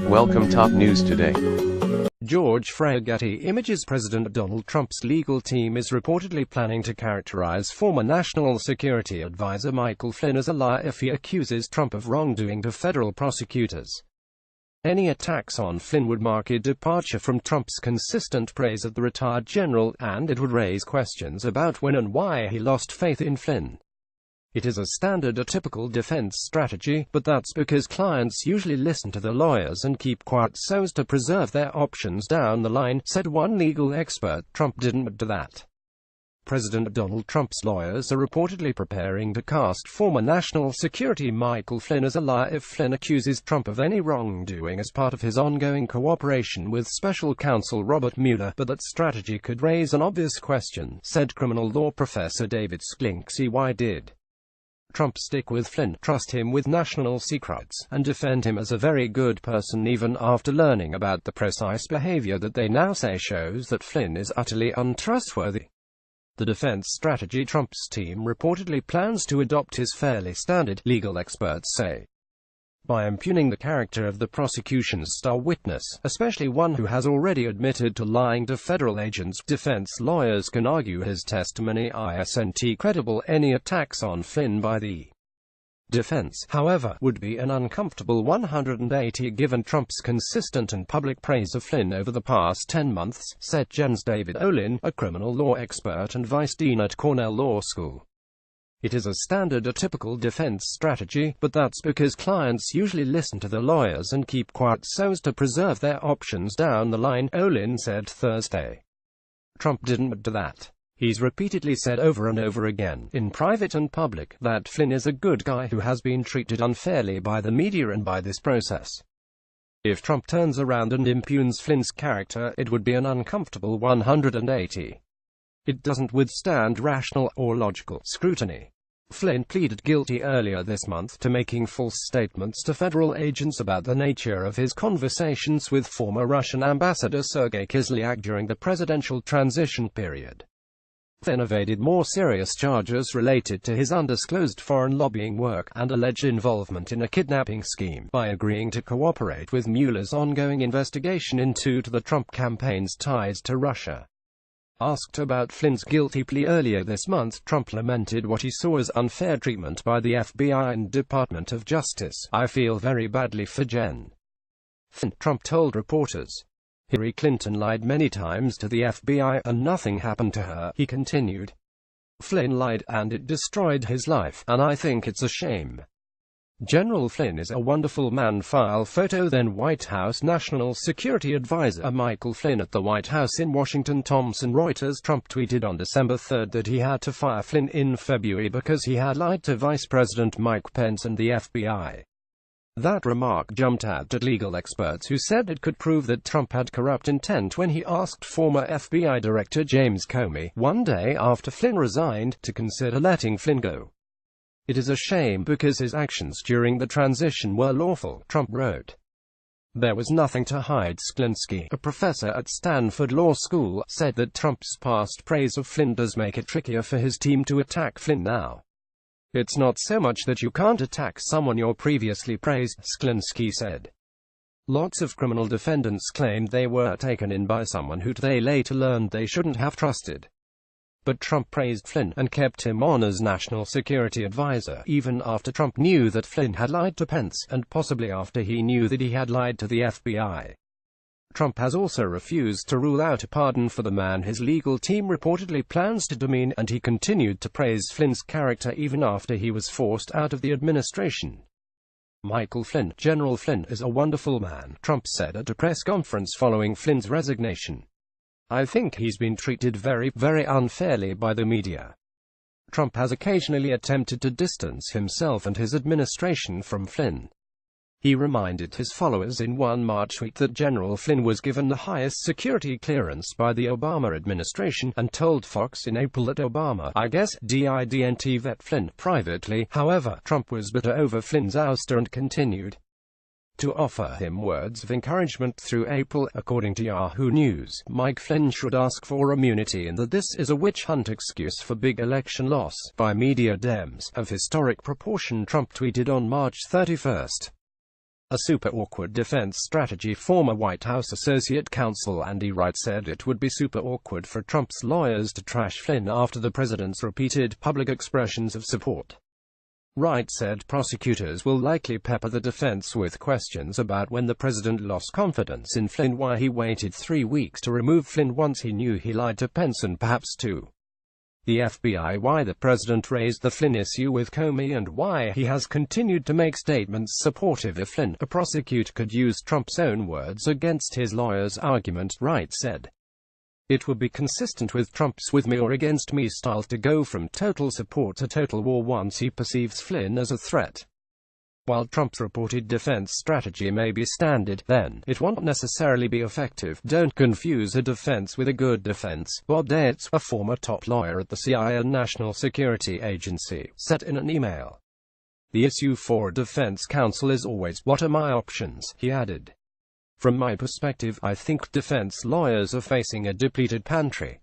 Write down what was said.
Welcome top news today. George FreyGetty images President Donald Trump's legal team is reportedly planning to characterize former National Security Advisor Michael Flynn as a liar if he accuses Trump of wrongdoing to federal prosecutors. Any attacks on Flynn would mark a departure from Trump's consistent praise of the retired general, and it would raise questions about when and why he lost faith in Flynn. It is a standard, a typical defense strategy, but that's because clients usually listen to the lawyers and keep quiet so as to preserve their options down the line, said one legal expert. Trump didn't do that. President Donald Trump's lawyers are reportedly preparing to cast former National Security Michael Flynn as a liar if Flynn accuses Trump of any wrongdoing as part of his ongoing cooperation with special counsel Robert Mueller, but that strategy could raise an obvious question, said criminal law professor David Sklinksy. Why did Trump stick with Flynn, trust him with national secrets, and defend him as a very good person even after learning about the precise behavior that they now say shows that Flynn is utterly untrustworthy? The defense strategy Trump's team reportedly plans to adopt is fairly standard, legal experts say. By impugning the character of the prosecution's star witness, especially one who has already admitted to lying to federal agents, defense lawyers can argue his testimony isn't credible. Any attacks on Flynn by the defense, however, would be an uncomfortable 180 given Trump's consistent and public praise of Flynn over the past 10 months, said Jens David Olin, a criminal law expert and vice dean at Cornell Law School. It is a standard, a typical defense strategy, but that's because clients usually listen to the lawyers and keep quiet so as to preserve their options down the line, Olin said Thursday. Trump didn't do that. He's repeatedly said over and over again, in private and public, that Flynn is a good guy who has been treated unfairly by the media and by this process. If Trump turns around and impugns Flynn's character, it would be an uncomfortable 180. It doesn't withstand rational or logical scrutiny. Flynn pleaded guilty earlier this month to making false statements to federal agents about the nature of his conversations with former Russian Ambassador Sergei Kislyak during the presidential transition period. Flynn evaded more serious charges related to his undisclosed foreign lobbying work and alleged involvement in a kidnapping scheme by agreeing to cooperate with Mueller's ongoing investigation into the Trump campaign's ties to Russia. Asked about Flynn's guilty plea earlier this month, Trump lamented what he saw as unfair treatment by the FBI and Department of Justice. I feel very badly for Jen. Flynn, Trump told reporters. Hillary Clinton lied many times to the FBI, and nothing happened to her, he continued. Flynn lied, and it destroyed his life, and I think it's a shame. General Flynn is a wonderful man. File photo. Then White House National Security Advisor Michael Flynn at the White House in Washington. Thomson Reuters. Trump tweeted on December 3 that he had to fire Flynn in February because he had lied to Vice President Mike Pence and the FBI. That remark jumped out at legal experts who said it could prove that Trump had corrupt intent when he asked former FBI Director James Comey, one day after Flynn resigned, to consider letting Flynn go. It is a shame because his actions during the transition were lawful, Trump wrote. There was nothing to hide. Sklinksy, a professor at Stanford Law School, said that Trump's past praise of Flynn does make it trickier for his team to attack Flynn now. It's not so much that you can't attack someone you're previously praised, Sklinksy said. Lots of criminal defendants claimed they were taken in by someone who they later learned they shouldn't have trusted. But Trump praised Flynn and kept him on as National Security Advisor, even after Trump knew that Flynn had lied to Pence, and possibly after he knew that he had lied to the FBI. Trump has also refused to rule out a pardon for the man his legal team reportedly plans to demean, and he continued to praise Flynn's character even after he was forced out of the administration. Michael Flynn, General Flynn, is a wonderful man, Trump said at a press conference following Flynn's resignation. I think he's been treated very, very unfairly by the media. Trump has occasionally attempted to distance himself and his administration from Flynn. He reminded his followers in one March tweet that General Flynn was given the highest security clearance by the Obama administration, and told Fox in April that Obama, I guess, didn't vet Flynn privately. However, Trump was bitter over Flynn's ouster and continued to offer him words of encouragement through April. According to Yahoo News, Mike Flynn should ask for immunity and that this is a witch hunt excuse for big election loss by media Dems of historic proportion, Trump tweeted on March 31. A super awkward defense strategy. Former White House Associate Counsel Andy Wright said it would be super awkward for Trump's lawyers to trash Flynn after the president's repeated public expressions of support. Wright said prosecutors will likely pepper the defense with questions about when the president lost confidence in Flynn, why he waited 3 weeks to remove Flynn once he knew he lied to Pence, and perhaps to the FBI, why the president raised the Flynn issue with Comey, and why he has continued to make statements supportive of Flynn. A prosecutor could use Trump's own words against his lawyer's argument, Wright said. It would be consistent with Trump's with me or against me style to go from total support to total war once he perceives Flynn as a threat. While Trump's reported defense strategy may be standard, then it won't necessarily be effective. Don't confuse a defense with a good defense, Bob Dates, a former top lawyer at the CIA and National Security Agency, said in an email. The issue for a defense counsel is always, what are my options? He added. From my perspective, I think defense lawyers are facing a depleted pantry.